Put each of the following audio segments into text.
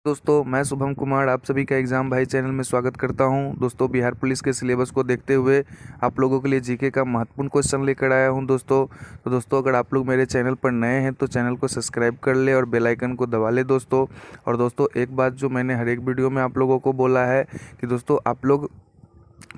दोस्तों मैं शुभम कुमार आप सभी का एग्ज़ाम भाई चैनल में स्वागत करता हूं। दोस्तों बिहार पुलिस के सिलेबस को देखते हुए आप लोगों के लिए जीके का महत्वपूर्ण क्वेश्चन लेकर आया हूं दोस्तों। तो दोस्तों अगर आप लोग मेरे चैनल पर नए हैं तो चैनल को सब्सक्राइब कर ले और बेल आइकन को दबा ले दोस्तों। और दोस्तों एक बात जो मैंने हर एक वीडियो में आप लोगों को बोला है कि दोस्तों आप लोग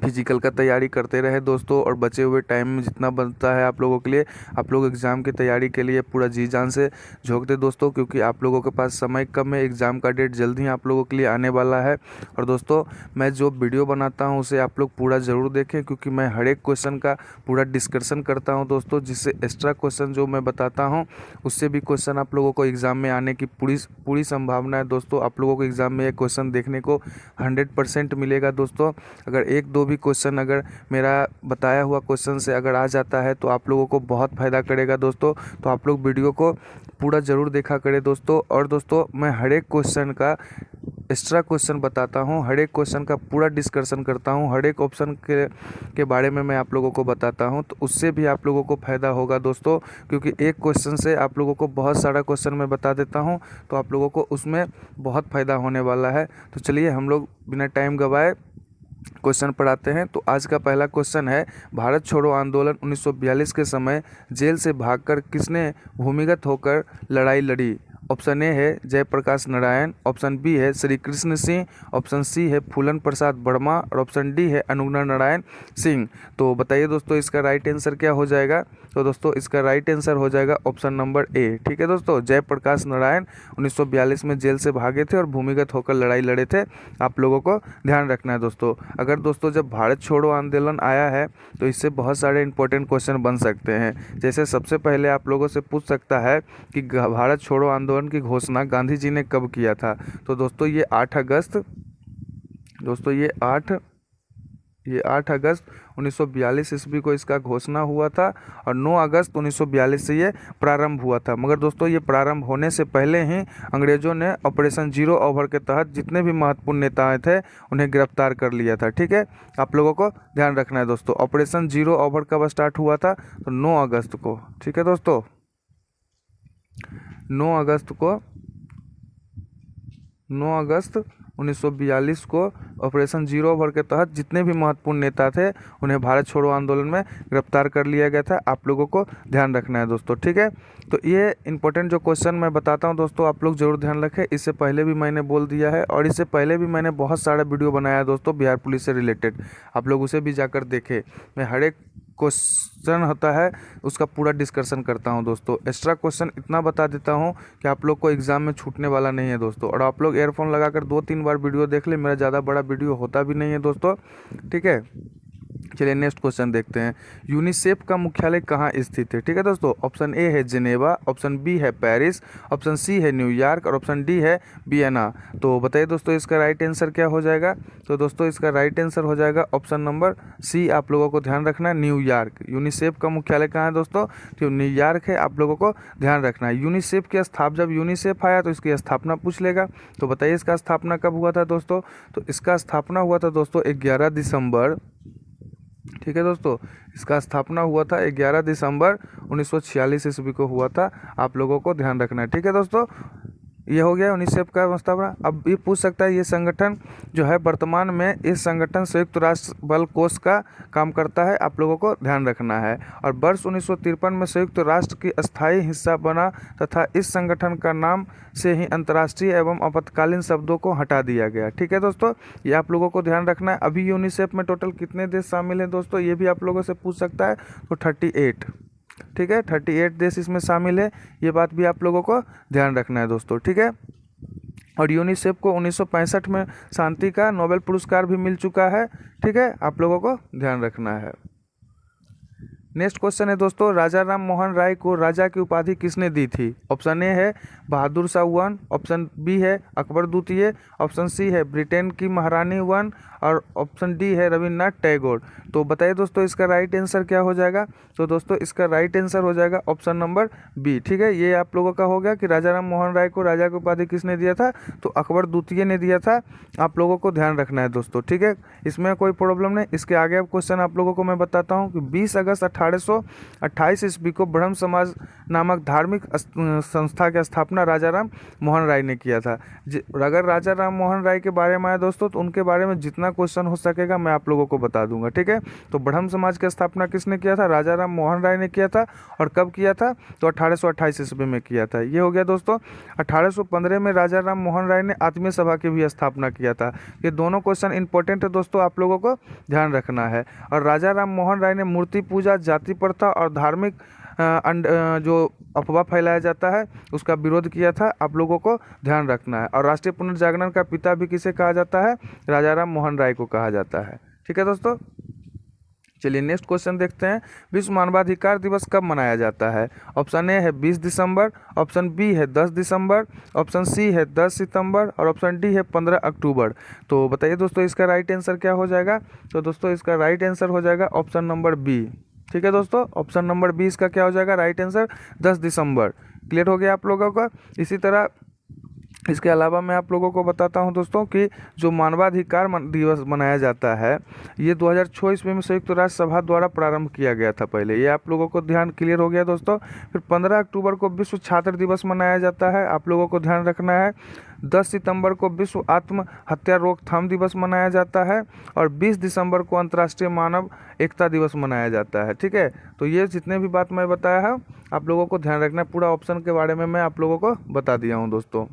फिजिकल का तैयारी करते रहे दोस्तों, और बचे हुए टाइम में जितना बनता है आप लोगों के लिए आप लोग एग्ज़ाम की तैयारी के लिए पूरा जी जान से झोंक दे दोस्तों, क्योंकि आप लोगों के पास समय कम है। एग्ज़ाम का डेट जल्द ही आप लोगों के लिए आने वाला है। और दोस्तों मैं जो वीडियो बनाता हूं उसे आप लोग पूरा ज़रूर देखें, क्योंकि मैं हर एक क्वेश्चन का पूरा डिस्कशन करता हूँ दोस्तों, जिससे एक्स्ट्रा क्वेश्चन जो मैं बताता हूँ उससे भी क्वेश्चन आप लोगों को एग्ज़ाम में आने की पूरी संभावना है दोस्तों। आप लोगों को एग्ज़ाम में ये क्वेश्चन देखने को 100% मिलेगा दोस्तों। अगर एक दो भी क्वेश्चन अगर मेरा बताया हुआ क्वेश्चन से अगर आ जाता है तो आप लोगों को बहुत फ़ायदा करेगा दोस्तों। तो आप लोग वीडियो को पूरा ज़रूर देखा करें दोस्तों। और दोस्तों मैं हर एक क्वेश्चन का एक्स्ट्रा क्वेश्चन बताता हूँ, हर एक क्वेश्चन का पूरा डिस्कशन करता हूँ, हर एक ऑप्शन के बारे में मैं आप लोगों को बताता हूँ, तो उससे भी आप लोगों को फ़ायदा होगा दोस्तों। क्योंकि एक क्वेश्चन से आप लोगों को बहुत सारा क्वेश्चन मैं बता देता हूँ, तो आप लोगों को उसमें बहुत फ़ायदा होने वाला है। तो चलिए हम लोग बिना टाइम गवाए क्वेश्चन पढ़ाते हैं। तो आज का पहला क्वेश्चन है, भारत छोड़ो आंदोलन 1942 के समय जेल से भागकर किसने भूमिगत होकर लड़ाई लड़ी? ऑप्शन ए है जयप्रकाश नारायण, ऑप्शन बी है श्री कृष्ण सिंह, ऑप्शन सी है फूलन प्रसाद वर्मा और ऑप्शन डी है अनुग्रह नारायण सिंह। तो बताइए दोस्तों इसका राइट आंसर क्या हो जाएगा? तो दोस्तों इसका राइट आंसर हो जाएगा ऑप्शन नंबर ए। ठीक है दोस्तों, जयप्रकाश नारायण 1942 में जेल से भागे थे और भूमिगत होकर लड़ाई लड़े थे। आप लोगों को ध्यान रखना है दोस्तों। अगर दोस्तों जब भारत छोड़ो आंदोलन आया है तो इससे बहुत सारे इंपॉर्टेंट क्वेश्चन बन सकते हैं। जैसे सबसे पहले आप लोगों से पूछ सकता है कि भारत छोड़ो आंदोलन की घोषणा गांधी जी ने कब किया था? तो दोस्तों ये 8 अगस्त दोस्तों ये 8 अगस्त 1942 ईस्वी को इसका घोषणा हुआ था, और 9 अगस्त 1942 से ये प्रारंभ हुआ था। मगर दोस्तों ये प्रारंभ होने से पहले ही अंग्रेज़ों ने ऑपरेशन जीरो ओवर के तहत जितने भी महत्वपूर्ण नेताएं थे उन्हें गिरफ्तार कर लिया था। ठीक है, आप लोगों को ध्यान रखना है दोस्तों। ऑपरेशन जीरो ओवर कब स्टार्ट हुआ था? तो 9 अगस्त को। ठीक है दोस्तों, 9 अगस्त 1942 को ऑपरेशन जीरो ओवर के तहत जितने भी महत्वपूर्ण नेता थे उन्हें भारत छोड़ो आंदोलन में गिरफ्तार कर लिया गया था। आप लोगों को ध्यान रखना है दोस्तों। ठीक है, तो ये इंपॉर्टेंट जो क्वेश्चन मैं बताता हूं दोस्तों आप लोग जरूर ध्यान रखें। इससे पहले भी मैंने बोल दिया है और इससे पहले भी मैंने बहुत सारा वीडियो बनाया है दोस्तों बिहार पुलिस से रिलेटेड, आप लोग उसे भी जाकर देखें। मैं हर एक क्वेश्चन होता है उसका पूरा डिस्कशन करता हूं दोस्तों। एक्स्ट्रा क्वेश्चन इतना बता देता हूं कि आप लोग को एग्जाम में छूटने वाला नहीं है दोस्तों। और आप लोग एयरफोन लगाकर 2-3 बार वीडियो देख ले, मेरा ज़्यादा बड़ा वीडियो होता भी नहीं है दोस्तों। ठीक है, चलिए नेक्स्ट क्वेश्चन देखते हैं। यूनिसेफ का मुख्यालय कहाँ स्थित है? ठीक है दोस्तों, ऑप्शन ए है जिनेवा, ऑप्शन बी है पेरिस, ऑप्शन सी है न्यूयॉर्क और ऑप्शन डी है वियना। तो बताइए दोस्तों इसका राइट आंसर क्या हो जाएगा? तो दोस्तों इसका राइट आंसर हो जाएगा ऑप्शन नंबर सी। आप लोगों को ध्यान रखना है, न्यूयॉर्क। यूनिसेफ का मुख्यालय कहाँ है दोस्तों? तो न्यूयॉर्क है, आप लोगों को ध्यान रखना है। यूनिसेफ की जब यूनिसेफ आया तो इसकी स्थापना पूछ लेगा। तो बताइए इसका स्थापना कब हुआ था दोस्तों? तो इसका स्थापना हुआ था दोस्तों 11 दिसंबर। ठीक है दोस्तों, इसका स्थापना हुआ था 11 दिसंबर 1946 ईस्वी को हुआ था। आप लोगों को ध्यान रखना है। ठीक है दोस्तों, ये हो गया यूनिसेफ का स्थापना। अब ये पूछ सकता है ये संगठन जो है वर्तमान में इस संगठन संयुक्त राष्ट्र बल कोष का काम करता है। आप लोगों को ध्यान रखना है। और वर्ष 1953 में संयुक्त राष्ट्र की अस्थायी हिस्सा बना तथा इस संगठन का नाम से ही अंतर्राष्ट्रीय एवं आपातकालीन शब्दों को हटा दिया गया। ठीक है दोस्तों, ये आप लोगों को ध्यान रखना है। अभी यूनिसेफ में टोटल कितने देश शामिल हैं दोस्तों, ये भी आप लोगों से पूछ सकता है। तो 38। ठीक है, 38 देश इसमें शामिल है, ये बात भी आप लोगों को ध्यान रखना है दोस्तों। ठीक है, और यूनिसेफ को 1965 में शांति का नोबेल पुरस्कार भी मिल चुका है। ठीक है, आप लोगों को ध्यान रखना है। नेक्स्ट क्वेश्चन है दोस्तों, राजा राम मोहन राय को राजा की उपाधि किसने दी थी? ऑप्शन ए है बहादुर शाह 1, ऑप्शन बी है अकबर द्वितीय, ऑप्शन सी है ब्रिटेन की महारानी 1 और ऑप्शन डी है रविन्द्रनाथ टैगोर। तो बताइए दोस्तों इसका राइट आंसर क्या हो जाएगा? तो दोस्तों इसका राइट आंसर हो जाएगा ऑप्शन नंबर बी। ठीक है, ये आप लोगों का हो गया कि राजा राम मोहन राय को राजा की उपाधि किसने दिया था? तो अकबर द्वितीय ने दिया था। आप लोगों को ध्यान रखना है दोस्तों। ठीक है, इसमें कोई प्रॉब्लम नहीं। इसके आगे अब क्वेश्चन आप लोगों को मैं बताता हूँ कि 20 अगस्त 1828 ईस्वी को ब्रह्म समाज नामक धार्मिक संस्था की स्थापना राजा राम मोहन राय ने किया था। अगर राजा राम मोहन राय के बारे में आया दोस्तों तो उनके बारे में जितना क्वेश्चन हो सकेगा मैं आप लोगों को बता दूंगा, ठीक है। तो ब्रह्म समाज की स्थापना किसने किया था? राजा राम मोहन राय ने किया था। और कब किया था? तो 1828 ईस्वी में किया था। ये हो गया दोस्तों। 1815 में राजा राम मोहन राय ने आत्मीय सभा की भी स्थापना किया था। ये दोनों क्वेश्चन इंपॉर्टेंट है दोस्तों, आप लोगों को ध्यान रखना है। और राजा राम मोहन राय ने मूर्ति पूजा, जाति प्रथा और धार्मिक जो अफवाह फैलाया जाता है उसका विरोध किया था, आप लोगों को ध्यान रखना है। और राष्ट्रीय पुनर्जागरण का पिता भी किसे कहा जाता है? राजा राम मोहन राय को कहा जाता है, ठीक है दोस्तों। चलिए नेक्स्ट क्वेश्चन देखते हैं। विश्व मानवाधिकार दिवस कब मनाया जाता है? ऑप्शन ए है 20 दिसंबर, ऑप्शन बी है 10 दिसंबर, ऑप्शन सी है 10 सितंबर और ऑप्शन डी है 15 अक्टूबर। तो बताइए दोस्तों इसका राइट आंसर क्या हो जाएगा? तो दोस्तों इसका राइट आंसर हो जाएगा ऑप्शन नंबर बी, ठीक है दोस्तों। ऑप्शन नंबर बी इसका क्या हो जाएगा राइट आंसर? 10 दिसंबर। क्लियर हो गया आप लोगों का। इसी तरह इसके अलावा मैं आप लोगों को बताता हूं दोस्तों कि जो मानवाधिकार दिवस मनाया जाता है ये 2006 ईस्वी में संयुक्त राष्ट्र सभा द्वारा प्रारंभ किया गया था पहले। ये आप लोगों को ध्यान क्लियर हो गया दोस्तों। फिर 15 अक्टूबर को विश्व छात्र दिवस मनाया जाता है, आप लोगों को ध्यान रखना है। 10 सितंबर को विश्व आत्महत्या रोकथाम दिवस मनाया जाता है और 20 दिसंबर को अंतर्राष्ट्रीय मानव एकता दिवस मनाया जाता है, ठीक है। तो ये जितने भी बात मैं बताया है आप लोगों को ध्यान रखना है। पूरा ऑप्शन के बारे में मैं आप लोगों को बता दिया हूँ दोस्तों।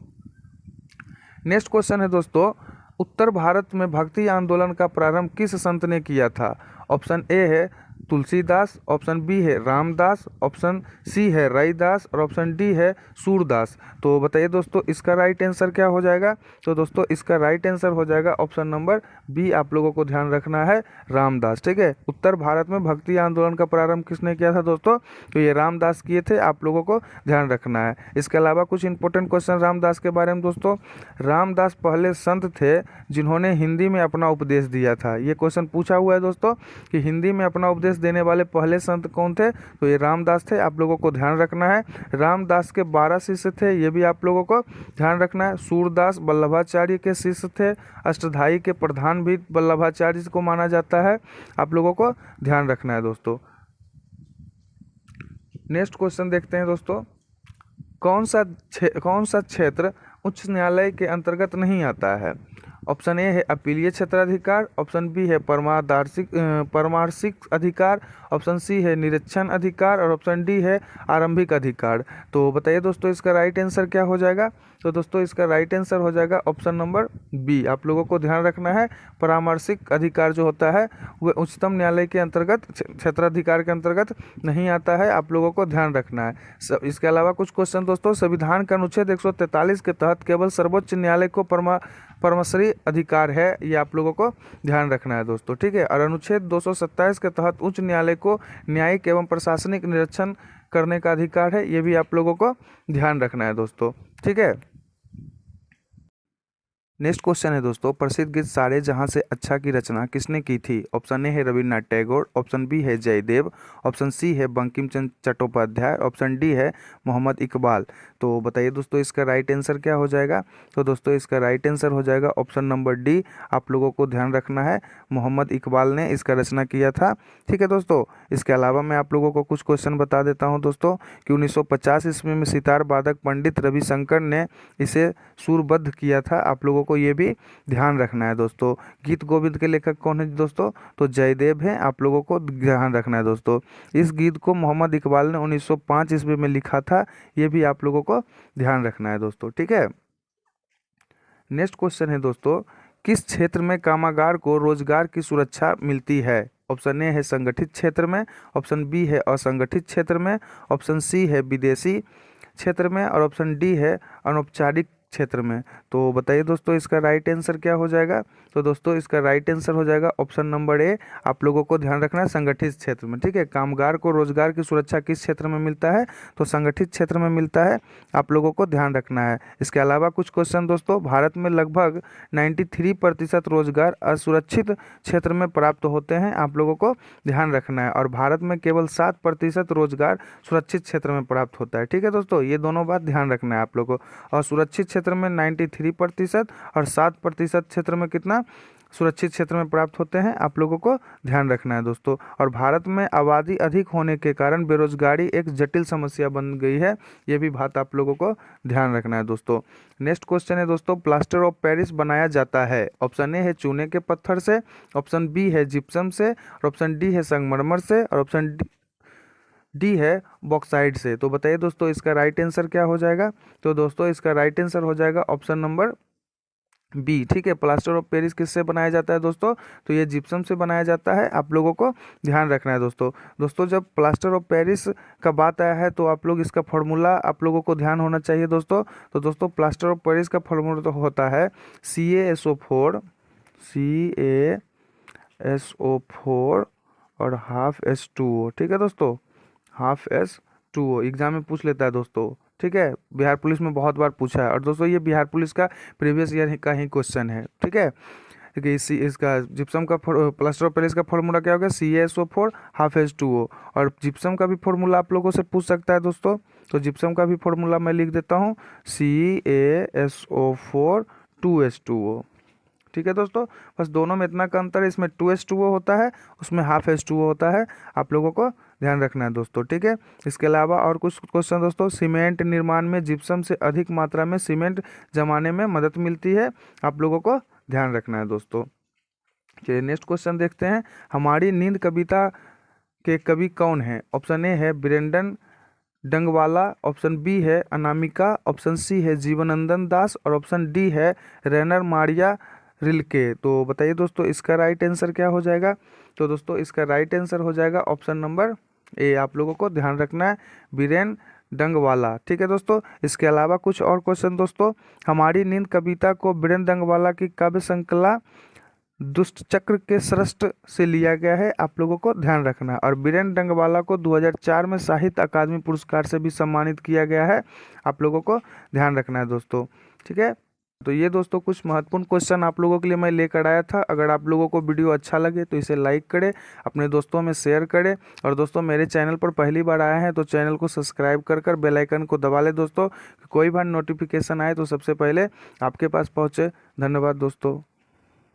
नेक्स्ट क्वेश्चन है दोस्तों, उत्तर भारत में भक्ति आंदोलन का प्रारंभ किस संत ने किया था? ऑप्शन ए है तुलसीदास, ऑप्शन बी है रामदास, ऑप्शन सी है रैदास और ऑप्शन डी है सूरदास। तो बताइए दोस्तों इसका राइट आंसर क्या हो जाएगा? तो दोस्तों इसका राइट आंसर हो जाएगा ऑप्शन नंबर बी, आप लोगों को ध्यान रखना है रामदास, ठीक है। उत्तर भारत में भक्ति आंदोलन का प्रारंभ किसने किया था दोस्तों? तो ये रामदास किए थे, आप लोगों को ध्यान रखना है। इसके अलावा कुछ इंपॉर्टेंट क्वेश्चन रामदास के बारे में दोस्तों। रामदास पहले संत थे जिन्होंने हिंदी में अपना उपदेश दिया था। ये क्वेश्चन पूछा हुआ है दोस्तों कि हिंदी में अपना उपदेश देने वाले पहले संत कौन थे? तो ये रामदास थे, आप लोगों को ध्यान रखना है। रामदास के 12 शिष्य थे, ये भी आप लोगों को ध्यान रखना है। सूरदास वल्लभाचार्य के शिष्य थे, अष्टधाई के प्रधान भी वल्लभाचार्य को माना जाता है, आप लोगों को ध्यान रखना है दोस्तों। नेक्स्ट क्वेश्चन देखते हैं दोस्तों, कौन सा क्षेत्र उच्च न्यायालय के अंतर्गत नहीं आता है? ऑप्शन ए है अपीलीय क्षेत्राधिकार, ऑप्शन बी है परमार्शिक अधिकार, ऑप्शन सी है निरीक्षण अधिकार और ऑप्शन डी है आरंभिक अधिकार। तो बताइए दोस्तों इसका राइट आंसर क्या हो जाएगा? तो दोस्तों इसका राइट आंसर हो जाएगा ऑप्शन नंबर बी, आप लोगों को ध्यान रखना है। परामर्शिक अधिकार जो होता है वह उच्चतम न्यायालय के अंतर्गत क्षेत्राधिकार के अंतर्गत नहीं आता है, आप लोगों को ध्यान रखना है। इसके अलावा कुछ क्वेश्चन दोस्तों, संविधान का अनुच्छेद 143 के तहत केवल सर्वोच्च न्यायालय को परमश्री अधिकार है, ये आप लोगों को ध्यान रखना है दोस्तों, ठीक है। और अनुच्छेद 227 के तहत उच्च न्यायालय को न्यायिक एवं प्रशासनिक निरीक्षण करने का अधिकार है, ये भी आप लोगों को ध्यान रखना है दोस्तों, ठीक है। नेक्स्ट क्वेश्चन है दोस्तों, प्रसिद्ध गीत सारे जहां से अच्छा की रचना किसने की थी? ऑप्शन ए है रविन्द्रनाथ टैगोर, ऑप्शन बी है जयदेव, ऑप्शन सी है बंकिम चंद्र चट्टोपाध्याय, ऑप्शन डी है मोहम्मद इकबाल। तो बताइए दोस्तों इसका राइट आंसर क्या हो जाएगा? तो दोस्तों इसका राइट आंसर हो जाएगा ऑप्शन नंबर डी, आप लोगों को ध्यान रखना है, मोहम्मद इकबाल ने इसका रचना किया था, ठीक है दोस्तों। इसके अलावा मैं आप लोगों को कुछ क्वेश्चन बता देता हूँ दोस्तों कि 1950 ईस्वी में सितार वादक पंडित रविशंकर ने इसे सूरबद्ध किया था, आप लोगों को ये भी ध्यान रखना है दोस्तों। गीत गोविंद के लेखक कौन है दोस्तों? तो जयदेव हैं, आप लोगों को ध्यान रखना है दोस्तों। इस गीत को मोहम्मद इकबाल ने 1905 ईस्वी में लिखा था, ये भी आप लोगों को ध्यान रखना है दोस्तों, ठीक है। नेक्स्ट क्वेश्चन है दोस्तों, किस क्षेत्र में कामगार को रोजगार की सुरक्षा मिलती है? ऑप्शन ए है संगठित क्षेत्र में, ऑप्शन बी है असंगठित क्षेत्र में, ऑप्शन सी है विदेशी क्षेत्र में और ऑप्शन डी है अनौपचारिक क्षेत्र में। तो बताइए दोस्तों इसका राइट आंसर क्या हो जाएगा? तो दोस्तों इसका राइट आंसर हो जाएगा ऑप्शन नंबर ए, आप लोगों को ध्यान रखना है संगठित क्षेत्र में, ठीक है। कामगार को रोजगार की सुरक्षा किस क्षेत्र में मिलता है? तो संगठित क्षेत्र में मिलता है, आप लोगों को ध्यान रखना है। इसके अलावा कुछ क्वेश्चन दोस्तों, भारत में लगभग 93% रोजगार असुरक्षित क्षेत्र में प्राप्त होते हैं, आप लोगों को ध्यान रखना है। और भारत में केवल 7% रोजगार सुरक्षित क्षेत्र में प्राप्त होता है, ठीक है दोस्तों। ये दोनों बात ध्यान रखना है आप लोगों को। और सुरक्षित क्षेत्र में 93% और 7% क्षेत्र में कितना सुरक्षित क्षेत्र में प्राप्त होते हैं, आप लोगों को ध्यान रखना है दोस्तों। और भारत में आबादी अधिक होने के कारण बेरोजगारी एक जटिल समस्या बन गई है, ये भी बात आप लोगों को ध्यान रखना है दोस्तों। नेक्स्ट क्वेश्चन है दोस्तों, प्लास्टर ऑफ पेरिस बनाया जाता है। ऑप्शन ए है चूने के पत्थर से, ऑप्शन बी है जिप्सम से, और ऑप्शन डी है संगमरमर से, और ऑप्शन डी है बॉक्साइट से। तो बताइए दोस्तों इसका राइट आंसर क्या हो जाएगा। तो दोस्तों इसका राइट आंसर हो जाएगा ऑप्शन नंबर बी। ठीक है, प्लास्टर ऑफ पेरिस किससे बनाया जाता है दोस्तों, तो ये जिप्सम से बनाया जाता है, आप लोगों को ध्यान रखना है दोस्तों। दोस्तों जब प्लास्टर ऑफ पेरिस का बात आया है तो आप लोग इसका फॉर्मूला आप लोगों को ध्यान होना चाहिए दोस्तों। तो दोस्तों प्लास्टर ऑफ पेरिस का फॉर्मूला तो होता है CaSO4 और हाफ H2O। ठीक है दोस्तों, हाफ H2O एग्जाम में पूछ लेता है दोस्तों। ठीक है, बिहार पुलिस में बहुत बार पूछा है, और दोस्तों ये बिहार पुलिस का प्रीवियस ईयर का ही क्वेश्चन है। ठीक है, कि इसका जिप्सम का प्लास्टर ऑफ पेरिस का फॉर्मूला क्या होगा, CaSO4 हाफ H2O। और जिप्सम का भी फॉर्मूला आप लोगों से पूछ सकता है दोस्तों, तो जिप्सम का भी फॉर्मूला मैं लिख देता हूँ, CaSO4 2H2O। ठीक है दोस्तों, बस दोनों में इतना का अंतर है, इसमें 2H2O होता है, उसमें हाफ H2O होता है, आप लोगों को ध्यान रखना है दोस्तों। ठीक है, इसके अलावा और कुछ क्वेश्चन दोस्तों, सीमेंट निर्माण में जिप्सम से अधिक मात्रा में सीमेंट जमाने में मदद मिलती है, आप लोगों को ध्यान रखना है दोस्तों। चलिए नेक्स्ट क्वेश्चन देखते हैं, हमारी नींद कविता के कवि कौन है। ऑप्शन ए है ब्रेंडन डंगवाला, ऑप्शन बी है अनामिका, ऑप्शन सी है जीवनंदन दास, और ऑप्शन डी है रेनर मारिया रिल्के। तो बताइए दोस्तों इसका राइट आंसर क्या हो जाएगा। तो दोस्तों इसका राइट आंसर हो जाएगा ऑप्शन नंबर ए, आप लोगों को ध्यान रखना है, बीरेन डंगवाला। ठीक है दोस्तों, इसके अलावा कुछ और क्वेश्चन दोस्तों, हमारी नींद कविता को बीरेन डंगवाला की काव्य श्रृंखला दुष्ट चक्र के सृष्ट से लिया गया है, आप लोगों को ध्यान रखना है। और बीरेन डंगवाला को 2004 में साहित्य अकादमी पुरस्कार से भी सम्मानित किया गया है, आप लोगों को ध्यान रखना है दोस्तों। ठीक है, तो ये दोस्तों कुछ महत्वपूर्ण क्वेश्चन आप लोगों के लिए मैं लेकर आया था। अगर आप लोगों को वीडियो अच्छा लगे तो इसे लाइक करें, अपने दोस्तों में शेयर करें, और दोस्तों मेरे चैनल पर पहली बार आए हैं तो चैनल को सब्सक्राइब कर बेल आइकन को दबा लें दोस्तों, कोई भी नोटिफिकेशन आए तो सबसे पहले आपके पास पहुँचे। धन्यवाद दोस्तों।